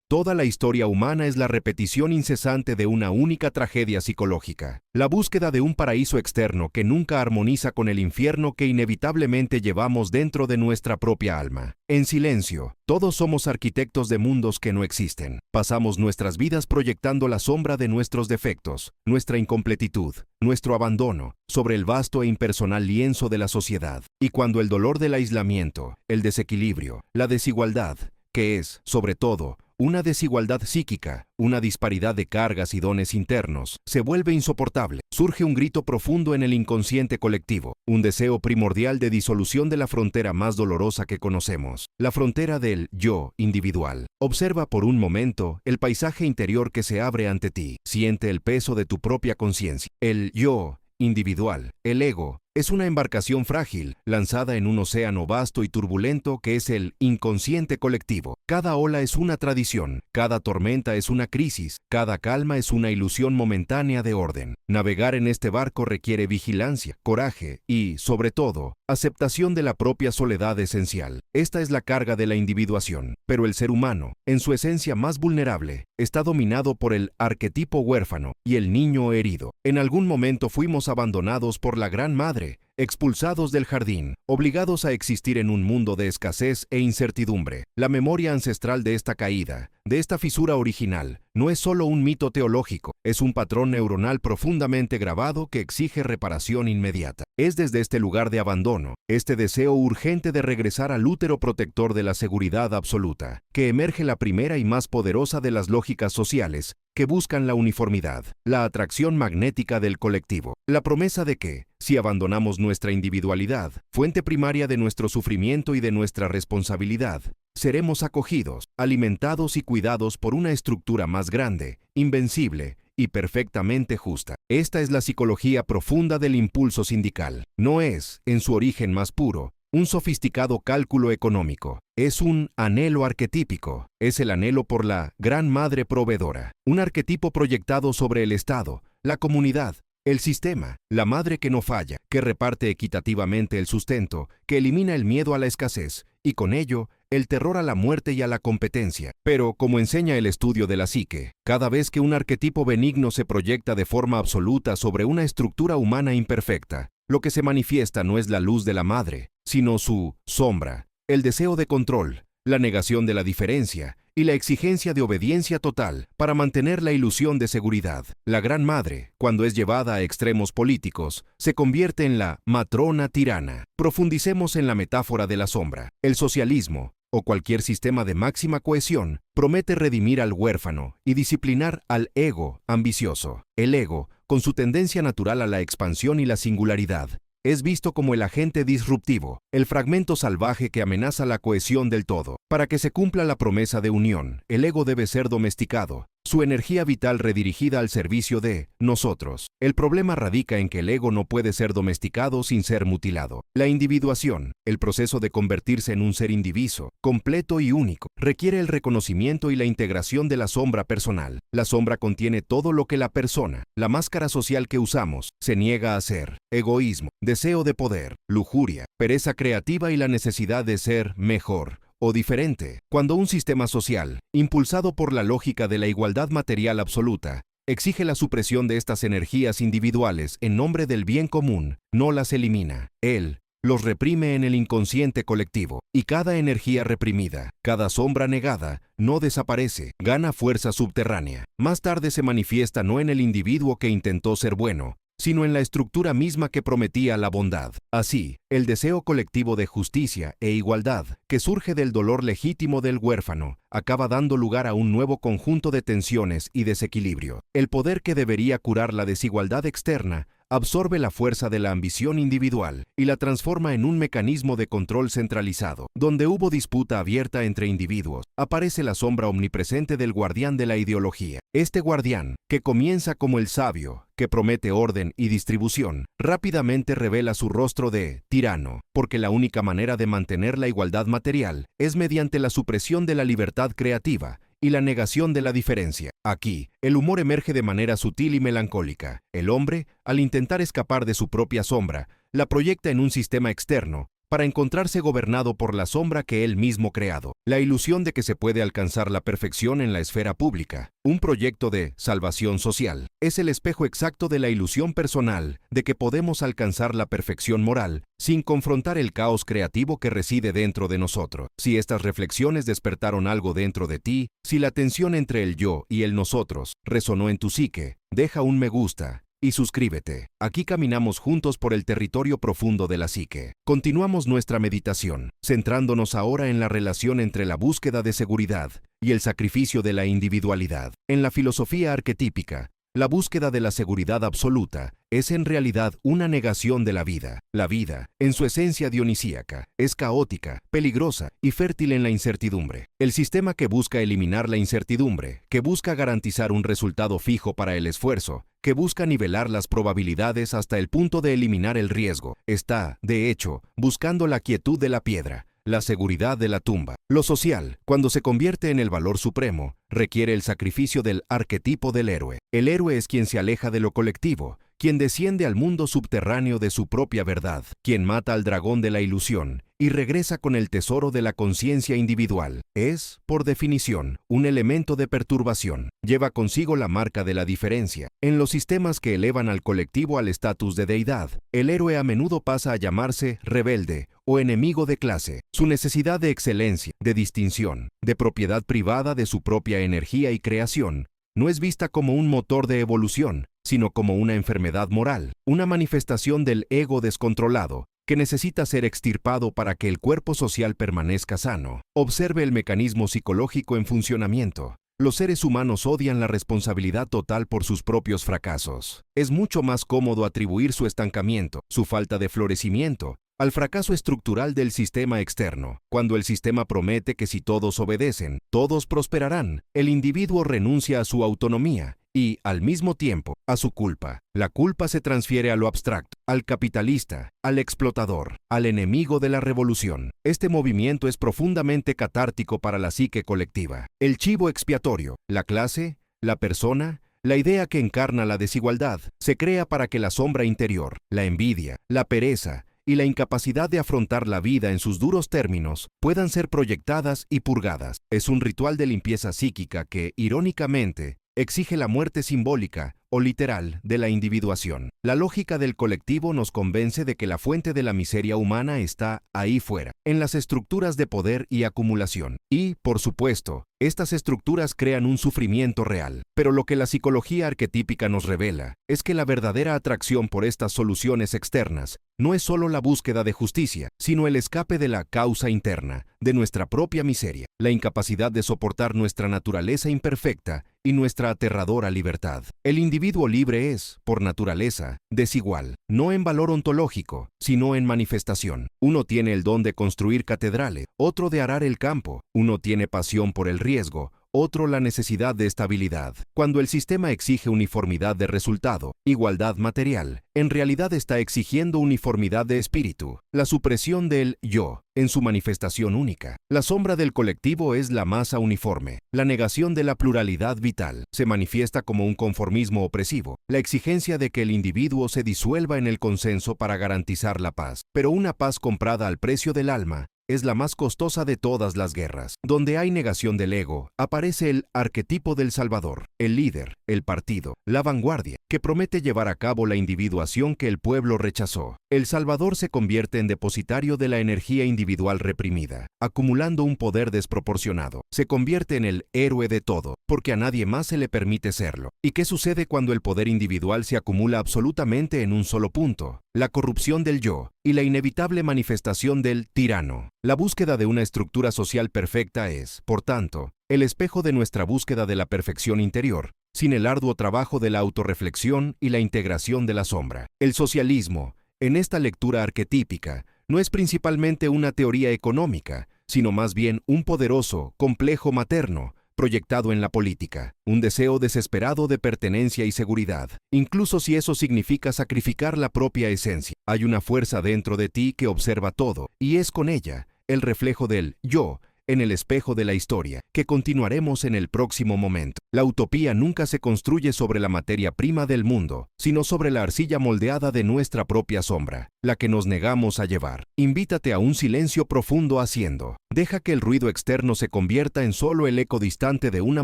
Toda la historia humana es la repetición incesante de una única tragedia psicológica, la búsqueda de un paraíso externo que nunca armoniza con el infierno que inevitablemente llevamos dentro de nuestra propia alma. En silencio, todos somos arquitectos de mundos que no existen. Pasamos nuestras vidas proyectando la sombra de nuestros defectos, nuestra incompletitud, nuestro abandono, sobre el vasto e impersonal lienzo de la sociedad. Y cuando el dolor del aislamiento, el desequilibrio, la desigualdad, que es, sobre todo, una desigualdad psíquica, una disparidad de cargas y dones internos, se vuelve insoportable. Surge un grito profundo en el inconsciente colectivo, un deseo primordial de disolución de la frontera más dolorosa que conocemos, la frontera del yo individual. Observa por un momento el paisaje interior que se abre ante ti. Siente el peso de tu propia conciencia. El yo individual, el ego, es una embarcación frágil, lanzada en un océano vasto y turbulento que es el inconsciente colectivo. Cada ola es una tradición, cada tormenta es una crisis, cada calma es una ilusión momentánea de orden. Navegar en este barco requiere vigilancia, coraje y, sobre todo, aceptación de la propia soledad esencial. Esta es la carga de la individuación. Pero el ser humano, en su esencia más vulnerable, está dominado por el arquetipo huérfano y el niño herido. En algún momento fuimos abandonados por la Gran Madre, expulsados del jardín, obligados a existir en un mundo de escasez e incertidumbre. La memoria ancestral de esta caída, de esta fisura original, no es solo un mito teológico, es un patrón neuronal profundamente grabado que exige reparación inmediata. Es desde este lugar de abandono, este deseo urgente de regresar al útero protector de la seguridad absoluta, que emerge la primera y más poderosa de las lógicas sociales que buscan la uniformidad, la atracción magnética del colectivo, la promesa de que, si abandonamos nuestra individualidad, fuente primaria de nuestro sufrimiento y de nuestra responsabilidad, seremos acogidos, alimentados y cuidados por una estructura más grande, invencible y perfectamente justa. Esta es la psicología profunda del impulso sindical. No es, en su origen más puro, un sofisticado cálculo económico. Es un anhelo arquetípico. Es el anhelo por la Gran Madre proveedora. Un arquetipo proyectado sobre el Estado, la comunidad, el sistema, la madre que no falla, que reparte equitativamente el sustento, que elimina el miedo a la escasez y con ello el terror a la muerte y a la competencia. Pero, como enseña el estudio de la psique, cada vez que un arquetipo benigno se proyecta de forma absoluta sobre una estructura humana imperfecta, lo que se manifiesta no es la luz de la madre, sino su sombra, el deseo de control, la negación de la diferencia y la exigencia de obediencia total para mantener la ilusión de seguridad. La Gran Madre, cuando es llevada a extremos políticos, se convierte en la matrona tirana. Profundicemos en la metáfora de la sombra. El socialismo, o cualquier sistema de máxima cohesión, promete redimir al huérfano y disciplinar al ego ambicioso. El ego, con su tendencia natural a la expansión y la singularidad, es visto como el agente disruptivo, el fragmento salvaje que amenaza la cohesión del todo. Para que se cumpla la promesa de unión, el ego debe ser domesticado, su energía vital redirigida al servicio de nosotros. El problema radica en que el ego no puede ser domesticado sin ser mutilado. La individuación, el proceso de convertirse en un ser indiviso, completo y único, requiere el reconocimiento y la integración de la sombra personal. La sombra contiene todo lo que la persona, la máscara social que usamos, se niega a ser: egoísmo, deseo de poder, lujuria, pereza creativa y la necesidad de ser mejor o diferente. Cuando un sistema social, impulsado por la lógica de la igualdad material absoluta, exige la supresión de estas energías individuales en nombre del bien común, no las elimina. Él los reprime en el inconsciente colectivo, y cada energía reprimida, cada sombra negada, no desaparece, gana fuerza subterránea. Más tarde se manifiesta no en el individuo que intentó ser bueno, sino en la estructura misma que prometía la bondad. Así, el deseo colectivo de justicia e igualdad, que surge del dolor legítimo del huérfano, acaba dando lugar a un nuevo conjunto de tensiones y desequilibrio. El poder que debería curar la desigualdad externa absorbe la fuerza de la ambición individual y la transforma en un mecanismo de control centralizado. Donde hubo disputa abierta entre individuos, aparece la sombra omnipresente del guardián de la ideología. Este guardián, que comienza como el sabio, que promete orden y distribución, rápidamente revela su rostro de tirano, porque la única manera de mantener la igualdad material es mediante la supresión de la libertad creativa y la negación de la diferencia. Aquí, el humor emerge de manera sutil y melancólica. El hombre, al intentar escapar de su propia sombra, la proyecta en un sistema externo para encontrarse gobernado por la sombra que él mismo creado. La ilusión de que se puede alcanzar la perfección en la esfera pública, un proyecto de salvación social, es el espejo exacto de la ilusión personal de que podemos alcanzar la perfección moral sin confrontar el caos creativo que reside dentro de nosotros. Si estas reflexiones despertaron algo dentro de ti, si la tensión entre el yo y el nosotros resonó en tu psique, deja un me gusta y suscríbete. Aquí caminamos juntos por el territorio profundo de la psique. Continuamos nuestra meditación, centrándonos ahora en la relación entre la búsqueda de seguridad y el sacrificio de la individualidad. En la filosofía arquetípica, la búsqueda de la seguridad absoluta es en realidad una negación de la vida. La vida, en su esencia dionisíaca, es caótica, peligrosa y fértil en la incertidumbre. El sistema que busca eliminar la incertidumbre, que busca garantizar un resultado fijo para el esfuerzo, que busca nivelar las probabilidades hasta el punto de eliminar el riesgo, está, de hecho, buscando la quietud de la piedra, la seguridad de la tumba. Lo social, cuando se convierte en el valor supremo, requiere el sacrificio del arquetipo del héroe. El héroe es quien se aleja de lo colectivo, quien desciende al mundo subterráneo de su propia verdad, quien mata al dragón de la ilusión y regresa con el tesoro de la conciencia individual. Es, por definición, un elemento de perturbación. Lleva consigo la marca de la diferencia. En los sistemas que elevan al colectivo al estatus de deidad, el héroe a menudo pasa a llamarse rebelde o enemigo de clase. Su necesidad de excelencia, de distinción, de propiedad privada de su propia energía y creación, no es vista como un motor de evolución, sino como una enfermedad moral, una manifestación del ego descontrolado, que necesita ser extirpado para que el cuerpo social permanezca sano. Observe el mecanismo psicológico en funcionamiento. Los seres humanos odian la responsabilidad total por sus propios fracasos. Es mucho más cómodo atribuir su estancamiento, su falta de florecimiento, al fracaso estructural del sistema externo. Cuando el sistema promete que si todos obedecen, todos prosperarán, el individuo renuncia a su autonomía y, al mismo tiempo, a su culpa. La culpa se transfiere a lo abstracto, al capitalista, al explotador, al enemigo de la revolución. Este movimiento es profundamente catártico para la psique colectiva. El chivo expiatorio, la clase, la persona, la idea que encarna la desigualdad, se crea para que la sombra interior, la envidia, la pereza, y la incapacidad de afrontar la vida en sus duros términos puedan ser proyectadas y purgadas. Es un ritual de limpieza psíquica que, irónicamente, exige la muerte simbólica o literal de la individuación. La lógica del colectivo nos convence de que la fuente de la miseria humana está ahí fuera, en las estructuras de poder y acumulación. Y, por supuesto, estas estructuras crean un sufrimiento real. Pero lo que la psicología arquetípica nos revela es que la verdadera atracción por estas soluciones externas no es solo la búsqueda de justicia, sino el escape de la causa interna, de nuestra propia miseria, la incapacidad de soportar nuestra naturaleza imperfecta y nuestra aterradora libertad. El individuo libre es, por naturaleza, desigual, no en valor ontológico, sino en manifestación. Uno tiene el don de construir catedrales, otro de arar el campo, uno tiene pasión por el riesgo, otro la necesidad de estabilidad. Cuando el sistema exige uniformidad de resultado, igualdad material, en realidad está exigiendo uniformidad de espíritu, la supresión del yo, en su manifestación única. La sombra del colectivo es la masa uniforme, la negación de la pluralidad vital. Se manifiesta como un conformismo opresivo, la exigencia de que el individuo se disuelva en el consenso para garantizar la paz. Pero una paz comprada al precio del alma es la más costosa de todas las guerras. Donde hay negación del ego, aparece el arquetipo del salvador, el líder, el partido, la vanguardia, que promete llevar a cabo la individuación que el pueblo rechazó. El salvador se convierte en depositario de la energía individual reprimida, acumulando un poder desproporcionado. Se convierte en el héroe de todo, porque a nadie más se le permite serlo. ¿Y qué sucede cuando el poder individual se acumula absolutamente en un solo punto? La corrupción del yo y la inevitable manifestación del tirano. La búsqueda de una estructura social perfecta es, por tanto, el espejo de nuestra búsqueda de la perfección interior, sin el arduo trabajo de la autorreflexión y la integración de la sombra. El socialismo, en esta lectura arquetípica, no es principalmente una teoría económica, sino más bien un poderoso, complejo materno, proyectado en la política, un deseo desesperado de pertenencia y seguridad, incluso si eso significa sacrificar la propia esencia. Hay una fuerza dentro de ti que observa todo, y es con ella, el reflejo del yo, en el espejo de la historia, que continuaremos en el próximo momento. La utopía nunca se construye sobre la materia prima del mundo, sino sobre la arcilla moldeada de nuestra propia sombra, la que nos negamos a llevar. Invítate a un silencio profundo haciendo. Deja que el ruido externo se convierta en solo el eco distante de una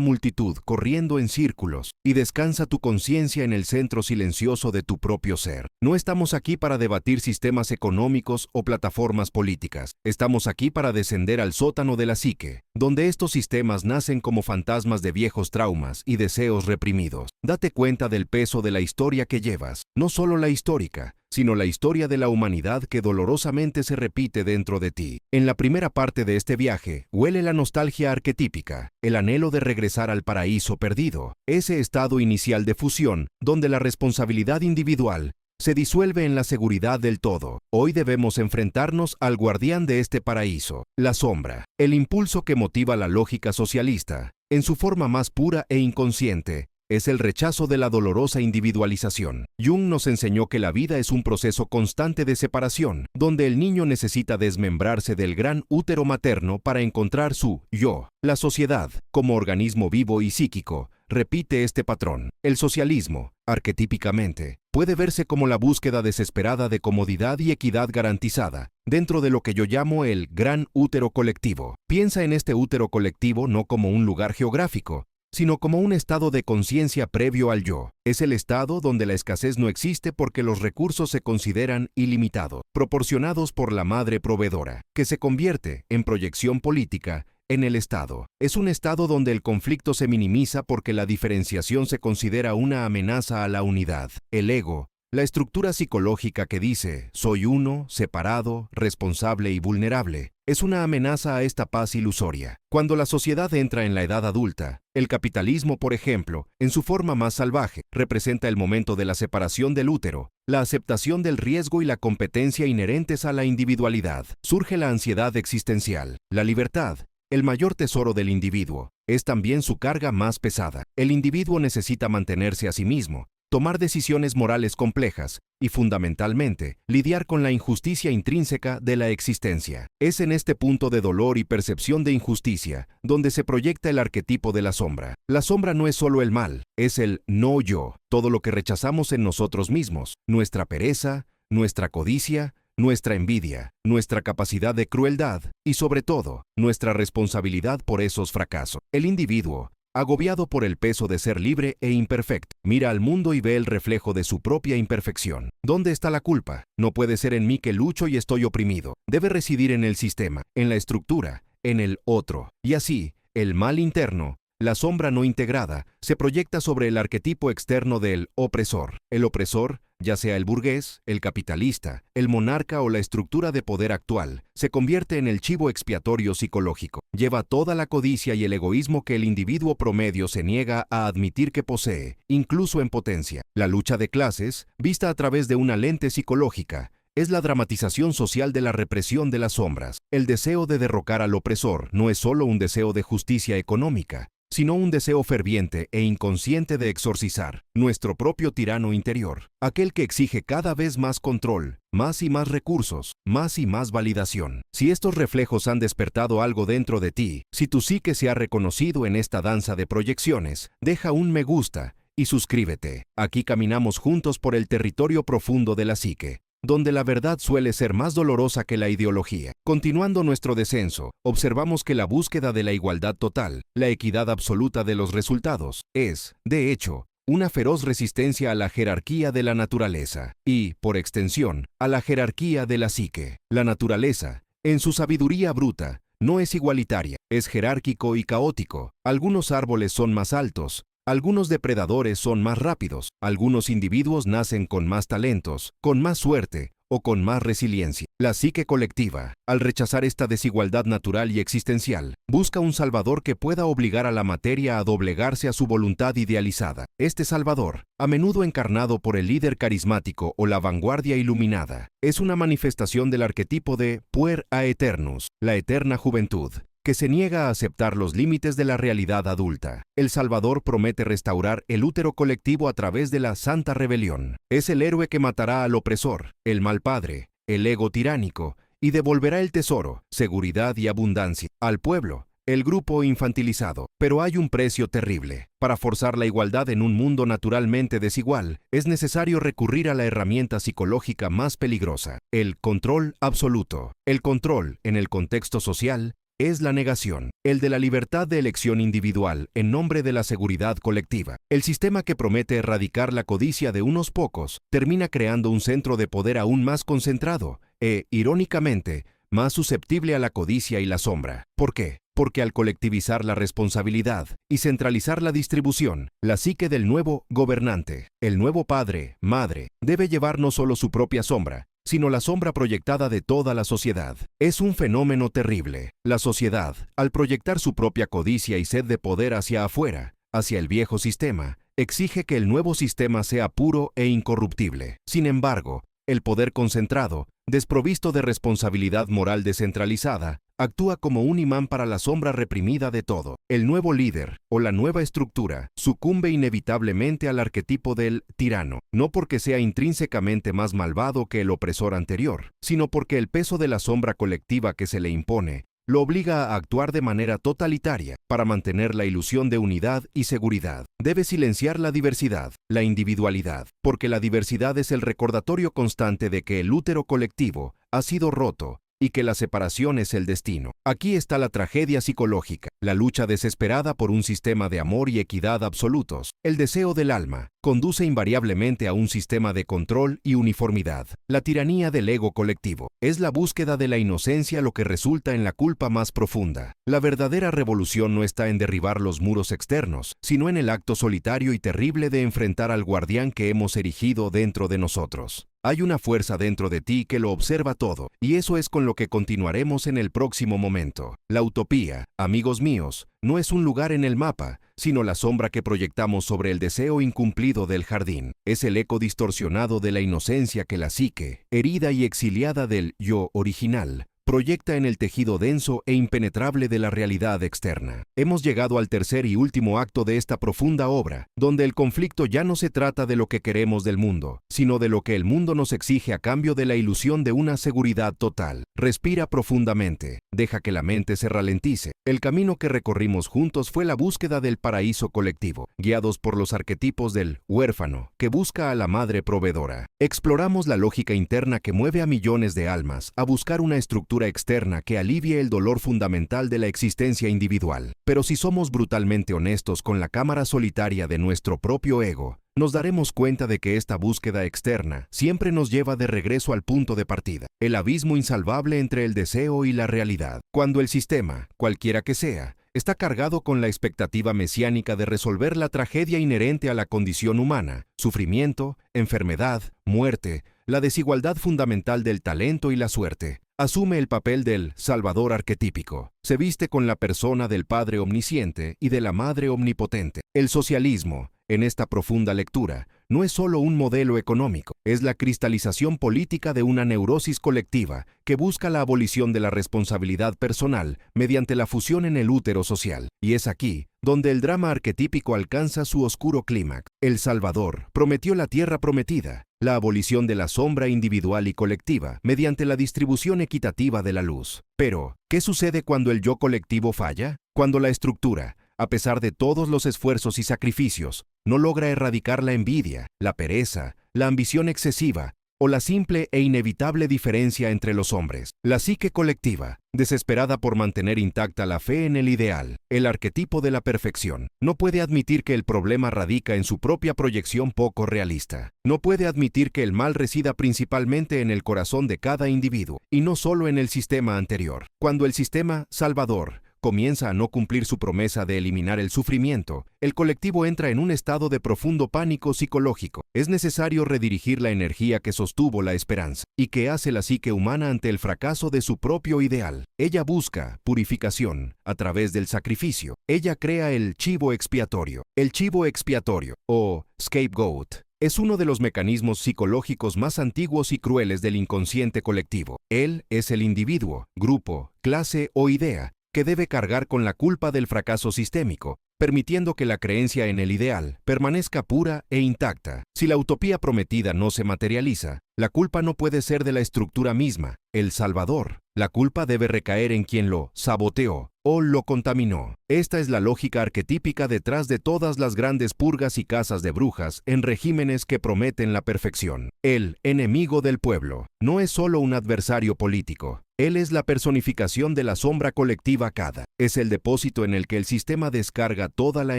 multitud corriendo en círculos, y descansa tu conciencia en el centro silencioso de tu propio ser. No estamos aquí para debatir sistemas económicos o plataformas políticas. Estamos aquí para descender al sótano de la psique, donde estos sistemas nacen como fantasmas de viejos traumas y deseos reprimidos. Date cuenta del peso de la historia que llevas, no solo la histórica, sino la historia de la humanidad que dolorosamente se repite dentro de ti. En la primera parte de este viaje, huele la nostalgia arquetípica, el anhelo de regresar al paraíso perdido, ese estado inicial de fusión donde la responsabilidad individual se disuelve en la seguridad del todo. Hoy debemos enfrentarnos al guardián de este paraíso, la sombra, el impulso que motiva la lógica socialista, en su forma más pura e inconsciente. Es el rechazo de la dolorosa individualización. Jung nos enseñó que la vida es un proceso constante de separación, donde el niño necesita desmembrarse del gran útero materno para encontrar su yo. La sociedad, como organismo vivo y psíquico, repite este patrón. El socialismo, arquetípicamente, puede verse como la búsqueda desesperada de comodidad y equidad garantizada, dentro de lo que yo llamo el gran útero colectivo. Piensa en este útero colectivo no como un lugar geográfico, sino como un estado de conciencia previo al yo. Es el estado donde la escasez no existe porque los recursos se consideran ilimitados, proporcionados por la madre proveedora, que se convierte, en proyección política, en el Estado. Es un estado donde el conflicto se minimiza porque la diferenciación se considera una amenaza a la unidad. El ego, la estructura psicológica que dice, soy uno, separado, responsable y vulnerable, es una amenaza a esta paz ilusoria. Cuando la sociedad entra en la edad adulta, el capitalismo, por ejemplo, en su forma más salvaje, representa el momento de la separación del útero, la aceptación del riesgo y la competencia inherentes a la individualidad. Surge la ansiedad existencial. La libertad, el mayor tesoro del individuo, es también su carga más pesada. El individuo necesita mantenerse a sí mismo, tomar decisiones morales complejas y, fundamentalmente, lidiar con la injusticia intrínseca de la existencia. Es en este punto de dolor y percepción de injusticia donde se proyecta el arquetipo de la sombra. La sombra no es solo el mal, es el no yo, todo lo que rechazamos en nosotros mismos, nuestra pereza, nuestra codicia, nuestra envidia, nuestra capacidad de crueldad y, sobre todo, nuestra responsabilidad por esos fracasos. El individuo, agobiado por el peso de ser libre e imperfecto, mira al mundo y ve el reflejo de su propia imperfección. ¿Dónde está la culpa? No puede ser en mí que lucho y estoy oprimido. Debe residir en el sistema, en la estructura, en el otro. Y así, el mal interno, la sombra no integrada, se proyecta sobre el arquetipo externo del opresor. El opresor, ya sea el burgués, el capitalista, el monarca o la estructura de poder actual, se convierte en el chivo expiatorio psicológico. Lleva toda la codicia y el egoísmo que el individuo promedio se niega a admitir que posee, incluso en potencia. La lucha de clases, vista a través de una lente psicológica, es la dramatización social de la represión de las sombras. El deseo de derrocar al opresor no es solo un deseo de justicia económica, sino un deseo ferviente e inconsciente de exorcizar nuestro propio tirano interior, aquel que exige cada vez más control, más y más recursos, más y más validación. Si estos reflejos han despertado algo dentro de ti, si tu psique se ha reconocido en esta danza de proyecciones, deja un me gusta y suscríbete. Aquí caminamos juntos por el territorio profundo de la psique, donde la verdad suele ser más dolorosa que la ideología. Continuando nuestro descenso, observamos que la búsqueda de la igualdad total, la equidad absoluta de los resultados, es, de hecho, una feroz resistencia a la jerarquía de la naturaleza y, por extensión, a la jerarquía de la psique. La naturaleza, en su sabiduría bruta, no es igualitaria, es jerárquico y caótico. Algunos árboles son más altos, algunos depredadores son más rápidos, algunos individuos nacen con más talentos, con más suerte o con más resiliencia. La psique colectiva, al rechazar esta desigualdad natural y existencial, busca un salvador que pueda obligar a la materia a doblegarse a su voluntad idealizada. Este salvador, a menudo encarnado por el líder carismático o la vanguardia iluminada, es una manifestación del arquetipo de puer aeternus, la eterna juventud, que se niega a aceptar los límites de la realidad adulta. El Salvador promete restaurar el útero colectivo a través de la santa rebelión. Es el héroe que matará al opresor, el mal padre, el ego tiránico y devolverá el tesoro, seguridad y abundancia al pueblo, el grupo infantilizado. Pero hay un precio terrible. Para forzar la igualdad en un mundo naturalmente desigual, es necesario recurrir a la herramienta psicológica más peligrosa, el control absoluto. El control, en el contexto social, es la negación, el de la libertad de elección individual en nombre de la seguridad colectiva. El sistema que promete erradicar la codicia de unos pocos termina creando un centro de poder aún más concentrado e, irónicamente, más susceptible a la codicia y la sombra. ¿Por qué? Porque al colectivizar la responsabilidad y centralizar la distribución, la psique del nuevo gobernante, el nuevo padre, madre, debe llevar no solo su propia sombra, sino la sombra proyectada de toda la sociedad. Es un fenómeno terrible. La sociedad, al proyectar su propia codicia y sed de poder hacia afuera, hacia el viejo sistema, exige que el nuevo sistema sea puro e incorruptible. Sin embargo, el poder concentrado, desprovisto de responsabilidad moral descentralizada, actúa como un imán para la sombra reprimida de todo. El nuevo líder, o la nueva estructura, sucumbe inevitablemente al arquetipo del tirano, no porque sea intrínsecamente más malvado que el opresor anterior, sino porque el peso de la sombra colectiva que se le impone lo obliga a actuar de manera totalitaria para mantener la ilusión de unidad y seguridad. Debe silenciar la diversidad, la individualidad, porque la diversidad es el recordatorio constante de que el útero colectivo ha sido roto y que la separación es el destino. Aquí está la tragedia psicológica, la lucha desesperada por un sistema de amor y equidad absolutos. El deseo del alma conduce invariablemente a un sistema de control y uniformidad. La tiranía del ego colectivo es la búsqueda de la inocencia lo que resulta en la culpa más profunda. La verdadera revolución no está en derribar los muros externos, sino en el acto solitario y terrible de enfrentar al guardián que hemos erigido dentro de nosotros. Hay una fuerza dentro de ti que lo observa todo, y eso es con lo que continuaremos en el próximo momento. La utopía, amigos míos, no es un lugar en el mapa, sino la sombra que proyectamos sobre el deseo incumplido del jardín. Es el eco distorsionado de la inocencia que la psique, herida y exiliada del yo original, proyecta en el tejido denso e impenetrable de la realidad externa. Hemos llegado al tercer y último acto de esta profunda obra, donde el conflicto ya no se trata de lo que queremos del mundo, sino de lo que el mundo nos exige a cambio de la ilusión de una seguridad total. Respira profundamente, deja que la mente se ralentice. El camino que recorrimos juntos fue la búsqueda del paraíso colectivo, guiados por los arquetipos del huérfano, que busca a la madre proveedora. Exploramos la lógica interna que mueve a millones de almas a buscar una estructura externa que alivie el dolor fundamental de la existencia individual. Pero si somos brutalmente honestos con la cámara solitaria de nuestro propio ego, nos daremos cuenta de que esta búsqueda externa siempre nos lleva de regreso al punto de partida, el abismo insalvable entre el deseo y la realidad. Cuando el sistema, cualquiera que sea, está cargado con la expectativa mesiánica de resolver la tragedia inherente a la condición humana, sufrimiento, enfermedad, muerte, la desigualdad fundamental del talento y la suerte, asume el papel del Salvador arquetípico. Se viste con la persona del Padre Omnisciente y de la Madre Omnipotente. El socialismo, en esta profunda lectura, no es solo un modelo económico, es la cristalización política de una neurosis colectiva que busca la abolición de la responsabilidad personal mediante la fusión en el útero social. Y es aquí donde el drama arquetípico alcanza su oscuro clímax. El Salvador prometió la tierra prometida, la abolición de la sombra individual y colectiva mediante la distribución equitativa de la luz. Pero, ¿qué sucede cuando el yo colectivo falla? Cuando la estructura, a pesar de todos los esfuerzos y sacrificios, no logra erradicar la envidia, la pereza, la ambición excesiva o la simple e inevitable diferencia entre los hombres. La psique colectiva, desesperada por mantener intacta la fe en el ideal, el arquetipo de la perfección, no puede admitir que el problema radica en su propia proyección poco realista. No puede admitir que el mal resida principalmente en el corazón de cada individuo y no solo en el sistema anterior. Cuando el sistema salvador comienza a no cumplir su promesa de eliminar el sufrimiento, el colectivo entra en un estado de profundo pánico psicológico. Es necesario redirigir la energía que sostuvo la esperanza y que hace la psique humana ante el fracaso de su propio ideal. Ella busca purificación a través del sacrificio. Ella crea el chivo expiatorio. El chivo expiatorio, o scapegoat, es uno de los mecanismos psicológicos más antiguos y crueles del inconsciente colectivo. Él es el individuo, grupo, clase o idea que debe cargar con la culpa del fracaso sistémico permitiendo que la creencia en el ideal permanezca pura e intacta. Si la utopía prometida no se materializa, la culpa no puede ser de la estructura misma, el salvador. La culpa debe recaer en quien lo saboteó o lo contaminó. Esta es la lógica arquetípica detrás de todas las grandes purgas y cazas de brujas en regímenes que prometen la perfección. El enemigo del pueblo no es solo un adversario político. Él es la personificación de la sombra colectiva cada. Es el depósito en el que el sistema descarga toda la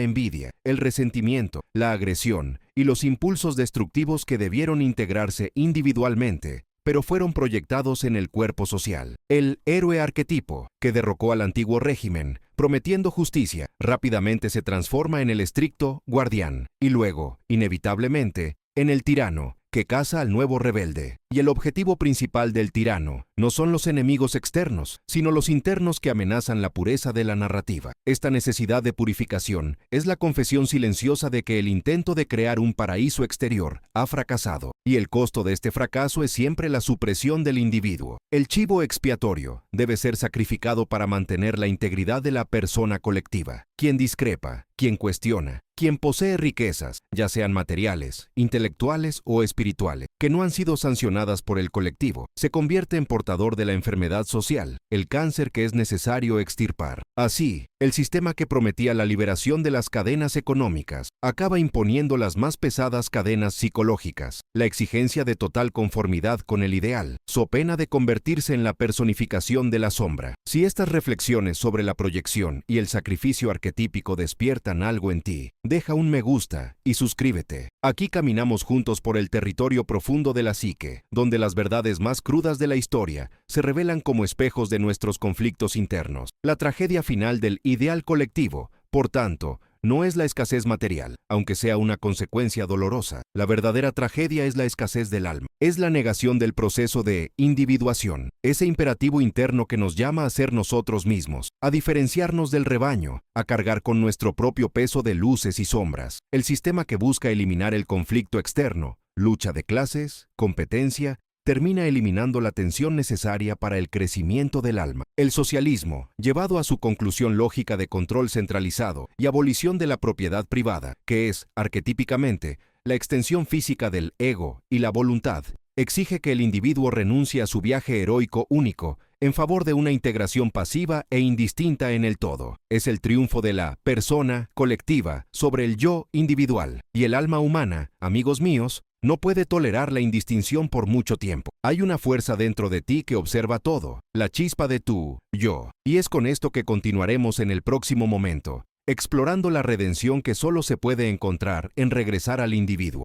envidia, el resentimiento, la agresión y los impulsos destructivos que debieron integrarse individualmente, pero fueron proyectados en el cuerpo social. El héroe arquetipo, que derrocó al antiguo régimen, prometiendo justicia, rápidamente se transforma en el estricto guardián, y luego, inevitablemente, en el tirano, que caza al nuevo rebelde. Y el objetivo principal del tirano no son los enemigos externos, sino los internos que amenazan la pureza de la narrativa. Esta necesidad de purificación es la confesión silenciosa de que el intento de crear un paraíso exterior ha fracasado, y el costo de este fracaso es siempre la supresión del individuo. El chivo expiatorio debe ser sacrificado para mantener la integridad de la persona colectiva. Quien discrepa, quien cuestiona, quien posee riquezas, ya sean materiales, intelectuales o espirituales, que no han sido sancionadas por el colectivo, se convierte en portador de la enfermedad social, el cáncer que es necesario extirpar. Así, el sistema que prometía la liberación de las cadenas económicas acaba imponiendo las más pesadas cadenas psicológicas, la exigencia de total conformidad con el ideal, so pena de convertirse en la personificación de la sombra. Si estas reflexiones sobre la proyección y el sacrificio arquetípico despiertan algo en ti, deja un me gusta y suscríbete. Aquí caminamos juntos por el territorio profundo de la psique, donde las verdades más crudas de la historia se revelan como espejos de nuestros conflictos internos. La tragedia final del ideal colectivo, por tanto, no es la escasez material, aunque sea una consecuencia dolorosa. La verdadera tragedia es la escasez del alma. Es la negación del proceso de individuación, ese imperativo interno que nos llama a ser nosotros mismos, a diferenciarnos del rebaño, a cargar con nuestro propio peso de luces y sombras. El sistema que busca eliminar el conflicto externo, lucha de clases, competencia, termina eliminando la tensión necesaria para el crecimiento del alma. El socialismo, llevado a su conclusión lógica de control centralizado y abolición de la propiedad privada, que es, arquetípicamente, la extensión física del ego y la voluntad, exige que el individuo renuncie a su viaje heroico único en favor de una integración pasiva e indistinta en el todo. Es el triunfo de la persona colectiva sobre el yo individual, y el alma humana, amigos míos, no puede tolerar la indistinción por mucho tiempo. Hay una fuerza dentro de ti que observa todo, la chispa de tu yo. Y es con esto que continuaremos en el próximo momento, explorando la redención que solo se puede encontrar en regresar al individuo.